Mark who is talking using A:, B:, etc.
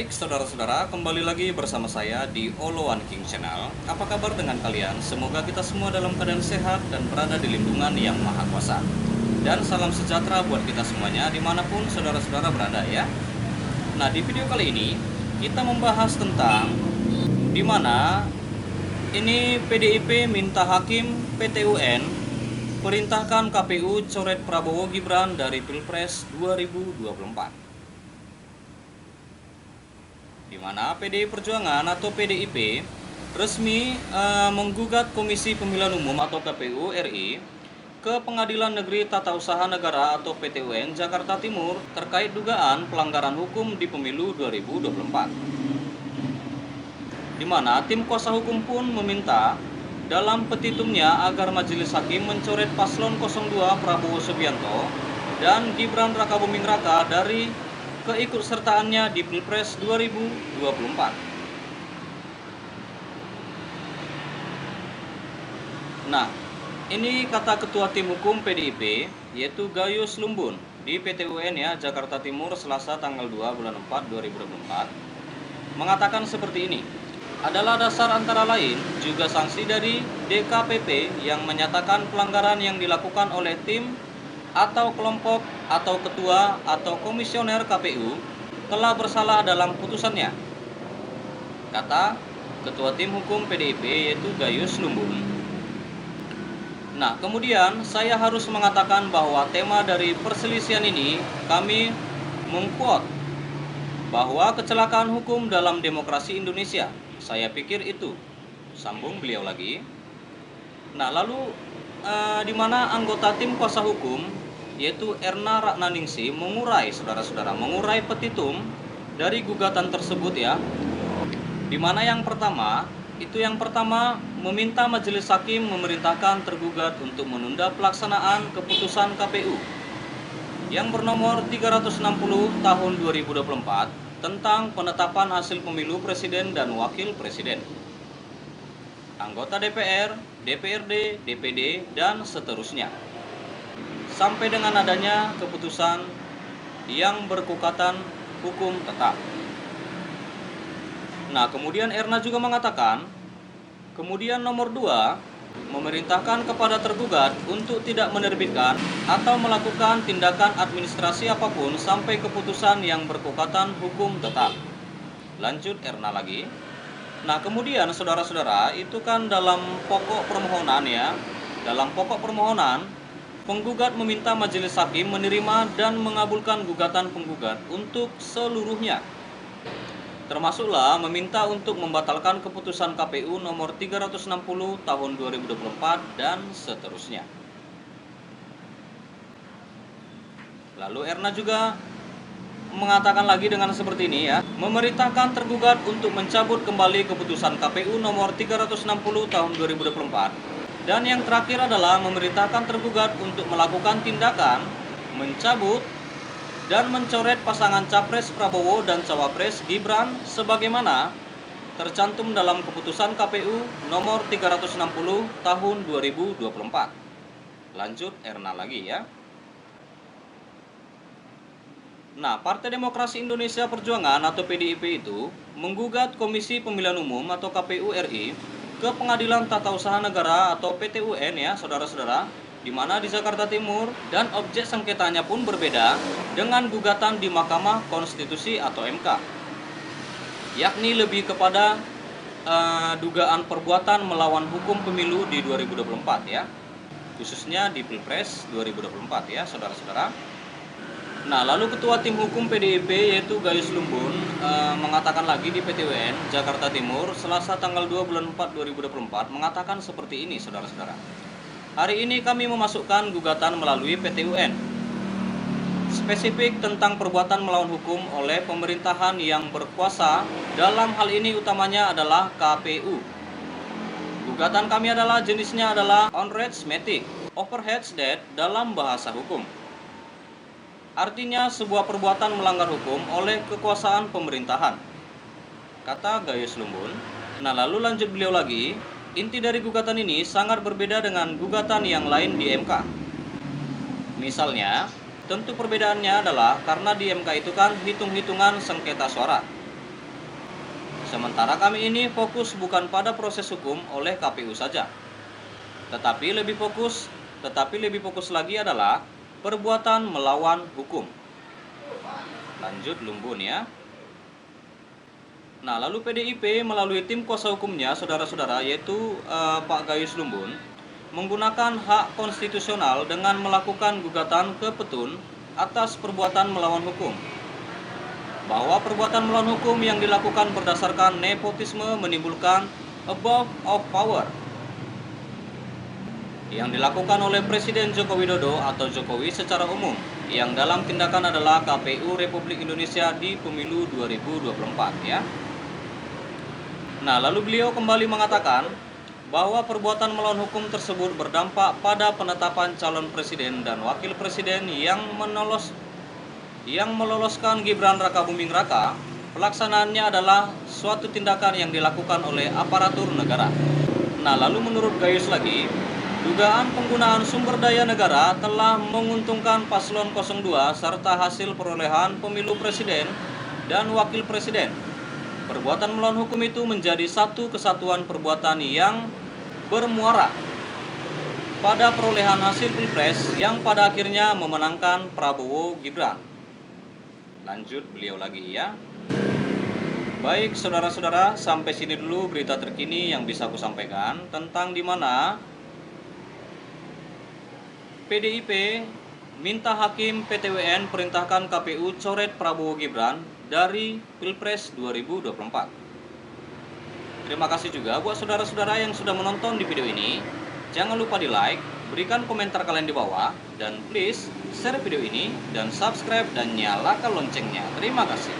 A: Baik, saudara-saudara, kembali lagi bersama saya di Oloan King Channel. Apa kabar dengan kalian? Semoga kita semua dalam keadaan sehat dan berada di lindungan yang maha kuasa. Dan salam sejahtera buat kita semuanya dimanapun saudara-saudara berada ya. Nah, di video kali ini kita membahas tentang dimana ini PDIP minta hakim PT UN perintahkan KPU coret Prabowo Gibran dari Pilpres 2024. Di mana PDI Perjuangan atau PDIP resmi menggugat Komisi Pemilihan Umum atau KPU RI ke Pengadilan Negeri Tata Usaha Negara atau PT UN Jakarta Timur terkait dugaan pelanggaran hukum di pemilu 2024. Di mana tim kuasa hukum pun meminta dalam petitumnya agar Majelis Hakim mencoret paslon 02 Prabowo Subianto dan Gibran Rakabuming Raka dari keikutsertaannya di Pilpres 2024. Nah, ini kata Ketua Tim Hukum PDIP, yaitu Gayus Lumbun, di PT UN ya, Jakarta Timur, Selasa tanggal 2 bulan 4 2024, mengatakan seperti ini. Adalah dasar antara lain juga sanksi dari DKPP yang menyatakan pelanggaran yang dilakukan oleh tim atau kelompok atau ketua atau komisioner KPU telah bersalah dalam putusannya, kata Ketua Tim Hukum PDIP yaitu Gayus Lumbun. Nah, kemudian saya harus mengatakan bahwa tema dari perselisihan ini kami mengquote bahwa kecelakaan hukum dalam demokrasi Indonesia. Saya pikir itu, sambung beliau lagi. Nah, lalu di mana anggota tim kuasa hukum yaitu Erna Ratnaningsih mengurai petitum dari gugatan tersebut ya. Di mana yang pertama meminta Majelis Hakim memerintahkan tergugat untuk menunda pelaksanaan keputusan KPU yang bernomor 360 tahun 2024 tentang penetapan hasil pemilu presiden dan wakil presiden, anggota DPR, DPRD, DPD, dan seterusnya, sampai dengan adanya keputusan yang berkekuatan hukum tetap. Nah, kemudian Erna juga mengatakan, kemudian nomor 2, memerintahkan kepada tergugat untuk tidak menerbitkan atau melakukan tindakan administrasi apapun sampai keputusan yang berkekuatan hukum tetap. Lanjut Erna lagi. Nah, kemudian saudara-saudara, itu kan dalam pokok permohonan ya. Dalam pokok permohonan, penggugat meminta Majelis Hakim menerima dan mengabulkan gugatan penggugat untuk seluruhnya, termasuklah meminta untuk membatalkan keputusan KPU nomor 360 tahun 2024 dan seterusnya. Lalu Erna juga mengatakan lagi dengan seperti ini ya, memerintahkan tergugat untuk mencabut kembali keputusan KPU nomor 360 tahun 2024. Dan yang terakhir adalah memerintahkan tergugat untuk melakukan tindakan mencabut dan mencoret pasangan Capres Prabowo dan Cawapres Gibran sebagaimana tercantum dalam keputusan KPU nomor 360 tahun 2024. Lanjut Erna lagi ya. Nah, Partai Demokrasi Indonesia Perjuangan atau PDIP itu menggugat Komisi Pemilihan Umum atau KPU RI ke Pengadilan Tata Usaha Negara atau PT UN ya, saudara-saudara, di mana di Jakarta Timur, dan objek sengketanya pun berbeda dengan gugatan di Mahkamah Konstitusi atau MK, yakni lebih kepada dugaan perbuatan melawan hukum pemilu di 2024 ya, khususnya di Pilpres 2024 ya, saudara-saudara. Nah, lalu Ketua Tim Hukum PDIP yaitu Gayus Lumbun mengatakan lagi di PT UN Jakarta Timur Selasa tanggal 2 bulan 4 2024 mengatakan seperti ini, saudara-saudara. Hari ini kami memasukkan gugatan melalui PT UN spesifik tentang perbuatan melawan hukum oleh pemerintahan yang berkuasa, dalam hal ini utamanya adalah KPU. Gugatan kami adalah jenisnya adalah unreachmatic overheads debt dalam bahasa hukum. Artinya sebuah perbuatan melanggar hukum oleh kekuasaan pemerintahan, kata Gayus Lumbun. Nah, lalu lanjut beliau lagi, inti dari gugatan ini sangat berbeda dengan gugatan yang lain di MK. Misalnya, tentu perbedaannya adalah karena di MK itu kan hitung-hitungan sengketa suara. Sementara kami ini fokus bukan pada proses hukum oleh KPU saja, tetapi lebih fokus lagi adalah perbuatan melawan hukum. Lanjut Lumbun ya. Nah, lalu PDIP melalui tim kuasa hukumnya, saudara-saudara, yaitu Pak Gayus Lumbun, menggunakan hak konstitusional dengan melakukan gugatan ke Petun atas perbuatan melawan hukum. Bahwa perbuatan melawan hukum yang dilakukan berdasarkan nepotisme menimbulkan abuse of power yang dilakukan oleh Presiden Joko Widodo atau Jokowi secara umum, yang dalam tindakan adalah KPU Republik Indonesia di pemilu 2024 ya. Nah, lalu beliau kembali mengatakan bahwa perbuatan melawan hukum tersebut berdampak pada penetapan calon presiden dan wakil presiden yang meloloskan Gibran Rakabuming Raka. Pelaksanaannya adalah suatu tindakan yang dilakukan oleh aparatur negara. Nah, lalu menurut Gayus lagi, dugaan penggunaan sumber daya negara telah menguntungkan paslon 02 serta hasil perolehan pemilu presiden dan wakil presiden. Perbuatan melawan hukum itu menjadi satu kesatuan perbuatan yang bermuara pada perolehan hasil Pilpres yang pada akhirnya memenangkan Prabowo Gibran. Lanjut beliau lagi ya. Baik saudara-saudara, sampai sini dulu berita terkini yang bisa aku sampaikan tentang di mana PDIP minta Hakim PTWN perintahkan KPU coret Prabowo Gibran dari Pilpres 2024. Terima kasih juga buat saudara-saudara yang sudah menonton di video ini. Jangan lupa di like, berikan komentar kalian di bawah, dan please share video ini dan subscribe dan nyalakan loncengnya. Terima kasih.